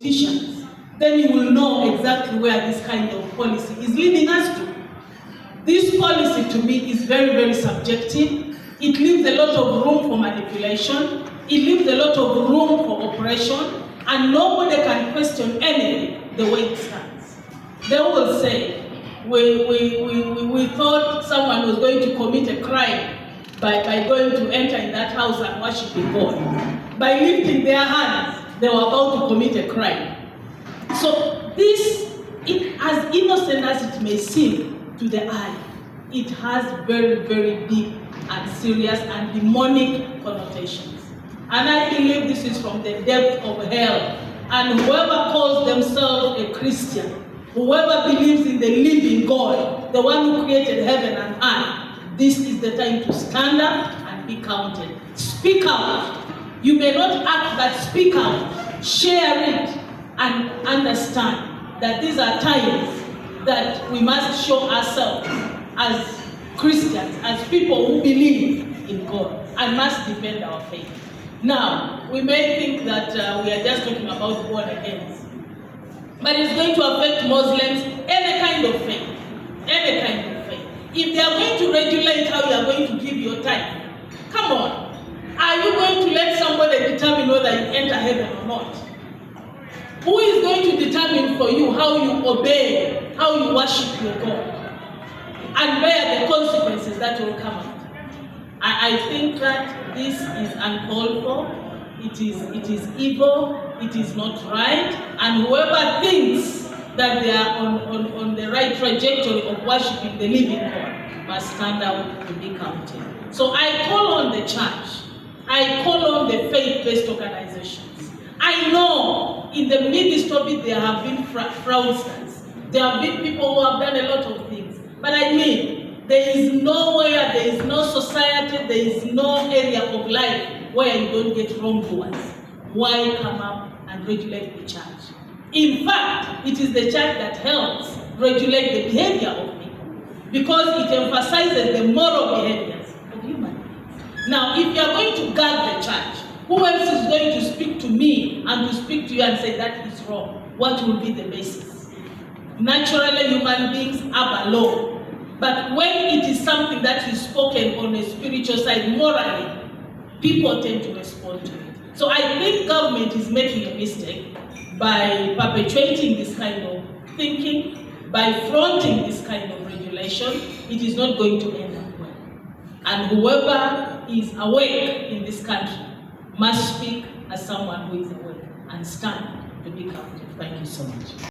politicians, then you will know exactly where this kind of policy is leading us to. This policy to me is very, very subjective. It leaves a lot of room for manipulation. It leaves a lot of room for oppression, and nobody can question anything the way it stands. They will say, we thought someone was going to commit a crime by going to enter in that house and worshiping God. By lifting their hands, they were about to commit a crime. So this, as innocent as it may seem to the eye, it has very, very deep and serious and demonic connotations. And I believe this is from the depth of hell. And whoever calls themselves a Christian, whoever believes in the living God, the one who created heaven and earth, this is the time to stand up and be counted. Speak out. You may not act, but speak out. Share it and understand that these are times that we must show ourselves as Christians, as people who believe in God, and must defend our faith. Now, we may think that we are just talking about born agains, but it's going to affect Muslims, any kind of faith, any kind of faith. If they are going to regulate how you are going to give your tithe, come on, are you going to let somebody determine whether you enter heaven or not? Who is going to determine for you how you obey, how you worship your God, and bear the consequences that will come out? I think that this is uncalled for. It is evil. It is not right. And whoever thinks that they are on the right trajectory of worshiping the living God must stand out to be counted. So I call on the church. I call on the faith-based organizations. I know in the midst of it there have been fraudsters. There have been people who have done a lot of things. But I mean, there is nowhere, there is no society, there is no area of life where you don't get wrongdoers. Why come up and regulate the church? In fact, it is the church that helps regulate the behavior of people, because it emphasizes the moral behaviors of human beings. Now, if you are going to guard the church, who else is going to speak to me and to speak to you and say that is wrong? What will be the basis? Naturally, human beings have a law. But when it is something that is spoken on a spiritual side, morally, people tend to respond to it. So I think government is making a mistake by perpetuating this kind of thinking, by fronting this kind of regulation. It is not going to end up well. And whoever is awake in this country must speak as someone who is awake and stand to be counted. Thank you so much.